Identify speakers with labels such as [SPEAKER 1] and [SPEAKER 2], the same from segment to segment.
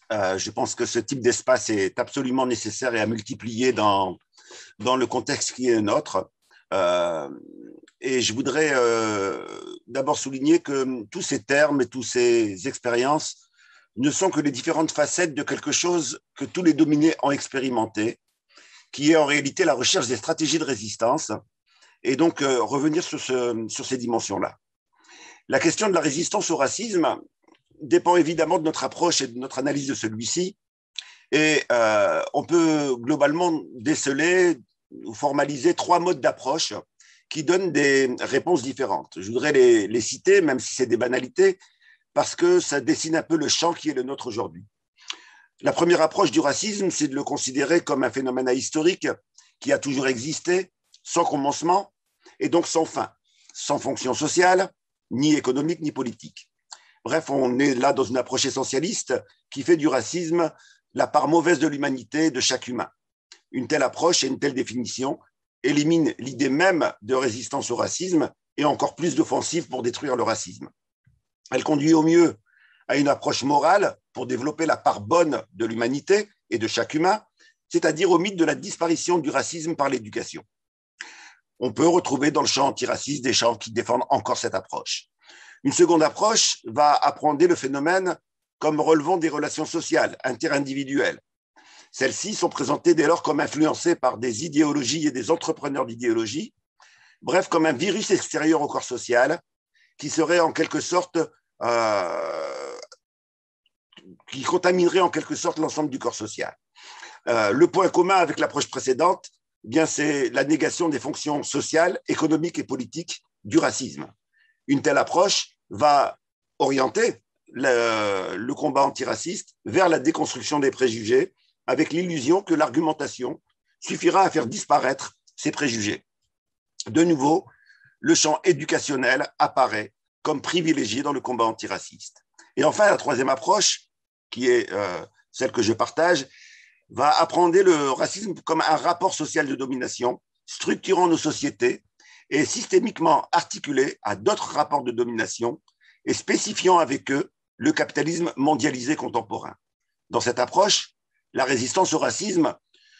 [SPEAKER 1] Je pense que ce type d'espace est absolument nécessaire et à multiplier dans le contexte qui est le nôtre. Euh, et je voudrais d'abord souligner que tous ces termes et toutes ces expériences ne sont que les différentes facettes de quelque chose que tous les dominés ont expérimenté, qui est en réalité la recherche des stratégies de résistance, et donc revenir sur ces dimensions-là. La question de la résistance au racisme dépend évidemment de notre approche et de notre analyse de celui-ci, et on peut globalement déceler ou formaliser trois modes d'approche qui donnent des réponses différentes. Je voudrais les citer, même si c'est des banalités, parce que ça dessine un peu le champ qui est le nôtre aujourd'hui. La première approche du racisme, c'est de le considérer comme un phénomène ahistorique qui a toujours existé, sans commencement, et donc sans fin, sans fonction sociale, ni économique, ni politique. Bref, on est là dans une approche essentialiste qui fait du racisme la part mauvaise de l'humanité, de chaque humain. Une telle approche et une telle définition élimine l'idée même de résistance au racisme et encore plus d'offensive pour détruire le racisme. Elle conduit au mieux à une approche morale pour développer la part bonne de l'humanité et de chaque humain, c'est-à-dire au mythe de la disparition du racisme par l'éducation. On peut retrouver dans le champ antiraciste des champs qui défendent encore cette approche. Une seconde approche va appréhender le phénomène comme relevant des relations sociales, interindividuelles. Celles-ci sont présentées dès lors comme influencées par des idéologies et des entrepreneurs d'idéologie, bref, comme un virus extérieur au corps social qui serait en quelque sorte, qui contaminerait en quelque sorte l'ensemble du corps social. Le point commun avec l'approche précédente, eh bien, c'est la négation des fonctions sociales, économiques et politiques du racisme. Une telle approche va orienter le combat antiraciste vers la déconstruction des préjugés avec l'illusion que l'argumentation suffira à faire disparaître ces préjugés. De nouveau, le champ éducationnel apparaît comme privilégié dans le combat antiraciste. Et enfin, la troisième approche, qui est celle que je partage, va appréhender le racisme comme un rapport social de domination structurant nos sociétés et systémiquement articulé à d'autres rapports de domination et spécifiant avec eux le capitalisme mondialisé contemporain. Dans cette approche, la résistance au racisme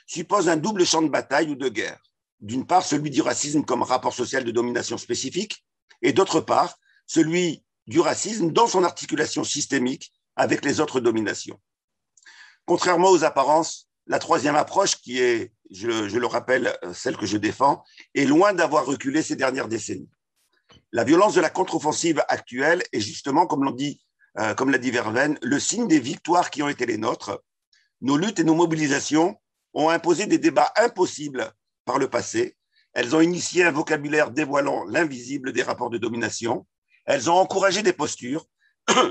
[SPEAKER 1] suppose un double champ de bataille ou de guerre. D'une part, celui du racisme comme rapport social de domination spécifique, et d'autre part, celui du racisme dans son articulation systémique avec les autres dominations. Contrairement aux apparences, la troisième approche, qui est, je le rappelle, celle que je défends, est loin d'avoir reculé ces dernières décennies. La violence de la contre-offensive actuelle est justement, comme l'a dit Verlaine, le signe des victoires qui ont été les nôtres. Nos luttes et nos mobilisations ont imposé des débats impossibles par le passé. Elles ont initié un vocabulaire dévoilant l'invisible des rapports de domination. Elles ont encouragé des postures,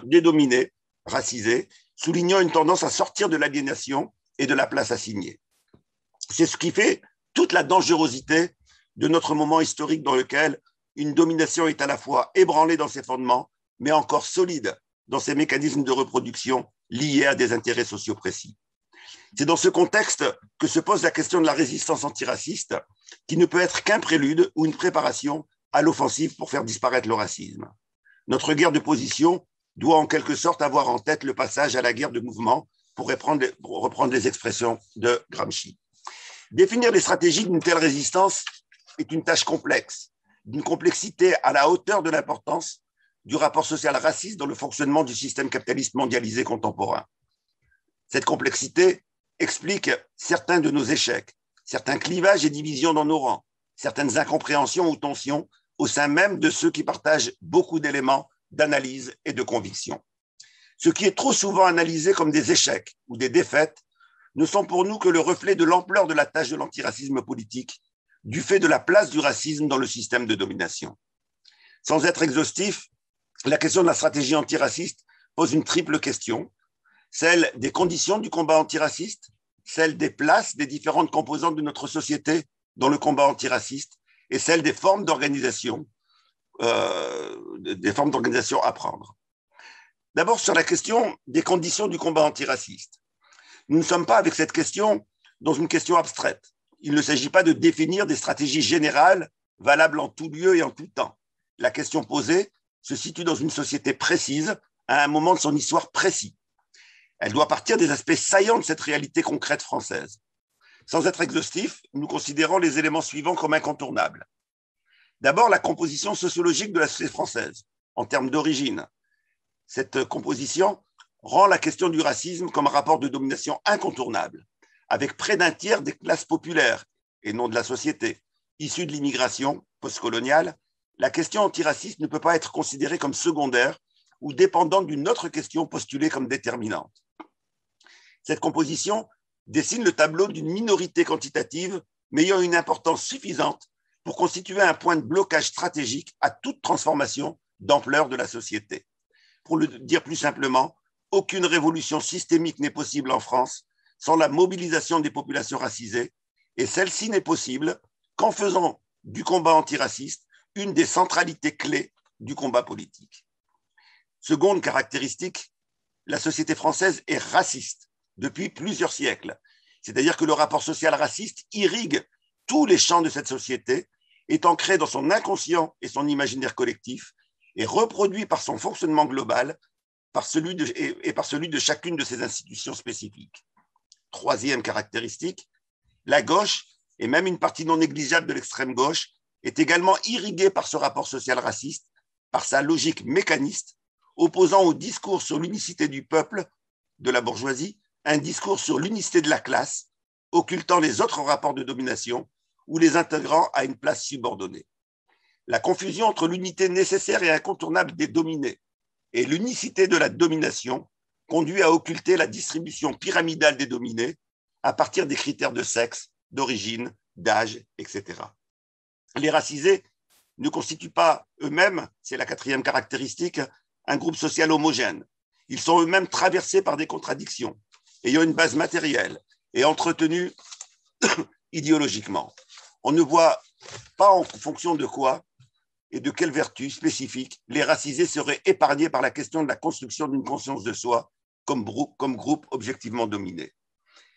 [SPEAKER 1] des dominés, racisés, soulignant une tendance à sortir de l'aliénation et de la place assignée. C'est ce qui fait toute la dangerosité de notre moment historique dans lequel une domination est à la fois ébranlée dans ses fondements, mais encore solide dans ses mécanismes de reproduction liés à des intérêts sociaux précis. C'est dans ce contexte que se pose la question de la résistance antiraciste, qui ne peut être qu'un prélude ou une préparation à l'offensive pour faire disparaître le racisme. Notre guerre de position doit en quelque sorte avoir en tête le passage à la guerre de mouvement, pour reprendre les expressions de Gramsci. Définir les stratégies d'une telle résistance est une tâche complexe, d'une complexité à la hauteur de l'importance du rapport social raciste dans le fonctionnement du système capitaliste mondialisé contemporain. Cette complexité explique certains de nos échecs, certains clivages et divisions dans nos rangs, certaines incompréhensions ou tensions au sein même de ceux qui partagent beaucoup d'éléments d'analyse et de conviction. Ce qui est trop souvent analysé comme des échecs ou des défaites ne sont pour nous que le reflet de l'ampleur de la tâche de l'antiracisme politique, du fait de la place du racisme dans le système de domination. Sans être exhaustif, la question de la stratégie antiraciste pose une triple question, celle des conditions du combat antiraciste, celle des places des différentes composantes de notre société dans le combat antiraciste et celle des formes d'organisation à prendre. D'abord, sur la question des conditions du combat antiraciste. Nous ne sommes pas avec cette question dans une question abstraite. Il ne s'agit pas de définir des stratégies générales valables en tout lieu et en tout temps. La question posée se situe dans une société précise, à un moment de son histoire précis. Elle doit partir des aspects saillants de cette réalité concrète française. Sans être exhaustif, nous considérons les éléments suivants comme incontournables. D'abord, la composition sociologique de la société française, en termes d'origine. Cette composition rend la question du racisme comme un rapport de domination incontournable, avec près d'un tiers des classes populaires, et non de la société, issues de l'immigration postcoloniale. La question antiraciste ne peut pas être considérée comme secondaire ou dépendante d'une autre question postulée comme déterminante. Cette composition dessine le tableau d'une minorité quantitative, mais ayant une importance suffisante pour constituer un point de blocage stratégique à toute transformation d'ampleur de la société. Pour le dire plus simplement, aucune révolution systémique n'est possible en France sans la mobilisation des populations racisées, et celle-ci n'est possible qu'en faisant du combat antiraciste une des centralités clés du combat politique. Seconde caractéristique, la société française est raciste depuis plusieurs siècles. C'est-à-dire que le rapport social raciste irrigue tous les champs de cette société, est ancré dans son inconscient et son imaginaire collectif, et reproduit par son fonctionnement global par celui de chacune de ses institutions spécifiques. Troisième caractéristique, la gauche, et même une partie non négligeable de l'extrême gauche, est également irriguée par ce rapport social raciste, par sa logique mécaniste, opposant au discours sur l'unicité du peuple, de la bourgeoisie, un discours sur l'unicité de la classe, occultant les autres rapports de domination ou les intégrant à une place subordonnée. La confusion entre l'unité nécessaire et incontournable des dominés et l'unicité de la domination conduit à occulter la distribution pyramidale des dominés à partir des critères de sexe, d'origine, d'âge, etc. Les racisés ne constituent pas eux-mêmes, c'est la quatrième caractéristique, un groupe social homogène. Ils sont eux-mêmes traversés par des contradictions, ayant une base matérielle et entretenus idéologiquement. On ne voit pas en fonction de quoi et de quelles vertus spécifiques les racisés seraient épargnés par la question de la construction d'une conscience de soi comme groupe objectivement dominé.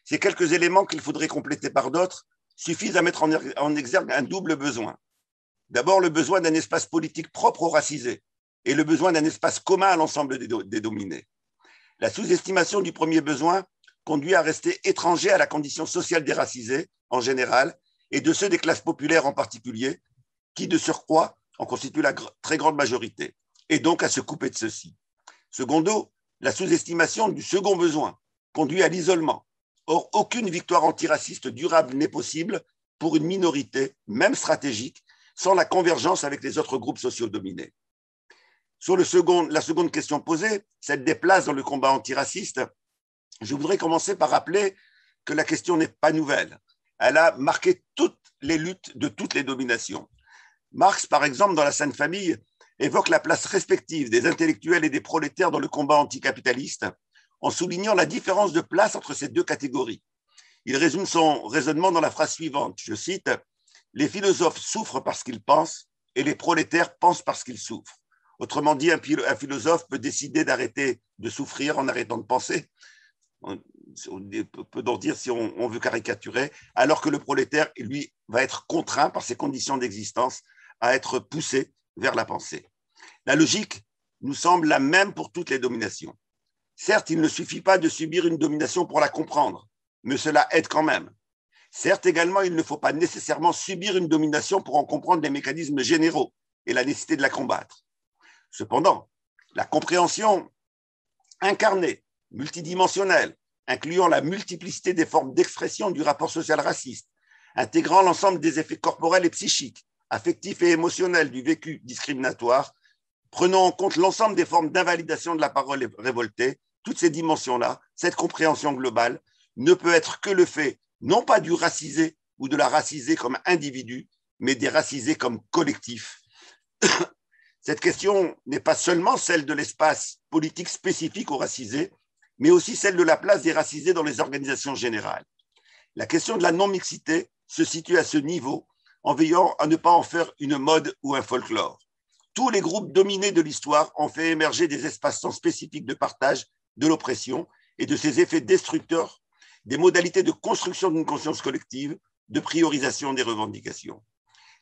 [SPEAKER 1] Ces quelques éléments qu'il faudrait compléter par d'autres suffisent à mettre en exergue un double besoin. D'abord, le besoin d'un espace politique propre aux racisés et le besoin d'un espace commun à l'ensemble des dominés. La sous-estimation du premier besoin conduit à rester étranger à la condition sociale des racisés en général et de ceux des classes populaires en particulier, qui de surcroît en constituent la très grande majorité, et donc à se couper de ceux-ci. Secondo, la sous-estimation du second besoin conduit à l'isolement. Or, aucune victoire antiraciste durable n'est possible pour une minorité, même stratégique, sans la convergence avec les autres groupes sociaux dominés. Sur la seconde question posée, celle des places dans le combat antiraciste, je voudrais commencer par rappeler que la question n'est pas nouvelle. Elle a marqué toutes les luttes de toutes les dominations. Marx, par exemple, dans La Sainte Famille, évoque la place respective des intellectuels et des prolétaires dans le combat anticapitaliste en soulignant la différence de place entre ces deux catégories. Il résume son raisonnement dans la phrase suivante, je cite, « Les philosophes souffrent parce qu'ils pensent et les prolétaires pensent parce qu'ils souffrent. » Autrement dit, un philosophe peut décider d'arrêter de souffrir en arrêtant de penser. On peut donc dire, si on veut caricaturer, alors que le prolétaire, lui, va être contraint par ses conditions d'existence à être poussé vers la pensée. La logique nous semble la même pour toutes les dominations. Certes, il ne suffit pas de subir une domination pour la comprendre, mais cela aide quand même. Certes, également, il ne faut pas nécessairement subir une domination pour en comprendre les mécanismes généraux et la nécessité de la combattre. Cependant, la compréhension incarnée, multidimensionnelle, incluant la multiplicité des formes d'expression du rapport social raciste, intégrant l'ensemble des effets corporels et psychiques, affectifs et émotionnels du vécu discriminatoire, prenant en compte l'ensemble des formes d'invalidation de la parole révoltée, toutes ces dimensions-là, cette compréhension globale, ne peut être que le fait, non pas du racisé ou de la racisée comme individu, mais des racisés comme collectif. Cette question n'est pas seulement celle de l'espace politique spécifique aux racisés, mais aussi celle de la place des racisés dans les organisations générales. La question de la non-mixité se situe à ce niveau en veillant à ne pas en faire une mode ou un folklore. Tous les groupes dominés de l'histoire ont fait émerger des espaces spécifiques de partage de l'oppression et de ses effets destructeurs, des modalités de construction d'une conscience collective, de priorisation des revendications.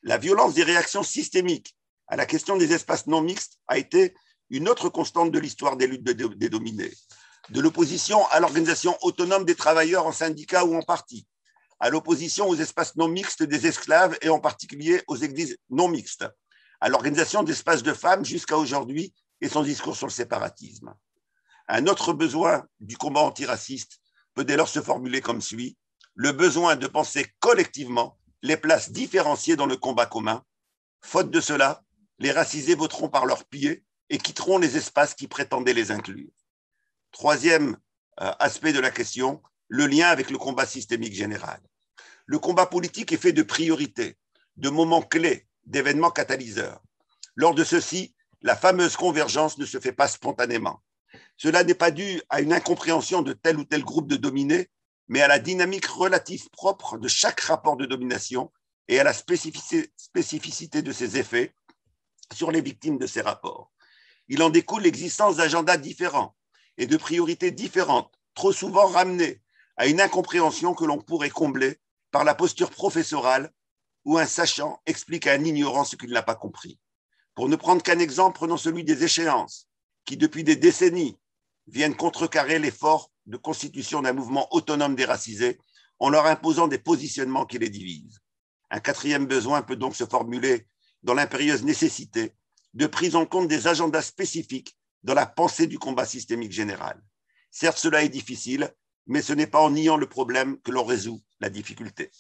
[SPEAKER 1] La violence des réactions systémiques à la question des espaces non mixtes a été une autre constante de l'histoire des luttes des dominés. de l'opposition à l'organisation autonome des travailleurs en syndicats ou en partis, à l'opposition aux espaces non mixtes des esclaves et en particulier aux églises non mixtes, à l'organisation d'espaces de femmes jusqu'à aujourd'hui et son discours sur le séparatisme. Un autre besoin du combat antiraciste peut dès lors se formuler comme suit: le besoin de penser collectivement les places différenciées dans le combat commun. Faute de cela, les racisés voteront par leurs pieds et quitteront les espaces qui prétendaient les inclure. Troisième aspect de la question, le lien avec le combat systémique général. Le combat politique est fait de priorités, de moments clés, d'événements catalyseurs. Lors de ceux-ci, la fameuse convergence ne se fait pas spontanément. Cela n'est pas dû à une incompréhension de tel ou tel groupe de dominés, mais à la dynamique relative propre de chaque rapport de domination et à la spécificité de ses effets sur les victimes de ces rapports. Il en découle l'existence d'agendas différents et de priorités différentes, trop souvent ramenées à une incompréhension que l'on pourrait combler par la posture professorale où un sachant explique à un ignorant ce qu'il n'a pas compris. Pour ne prendre qu'un exemple, prenons celui des échéances, qui depuis des décennies viennent contrecarrer l'effort de constitution d'un mouvement autonome des racisés en leur imposant des positionnements qui les divisent. Un quatrième besoin peut donc se formuler dans l'impérieuse nécessité de prise en compte des agendas spécifiques dans la pensée du combat systémique général. Certes, cela est difficile, mais ce n'est pas en niant le problème que l'on résout la difficulté.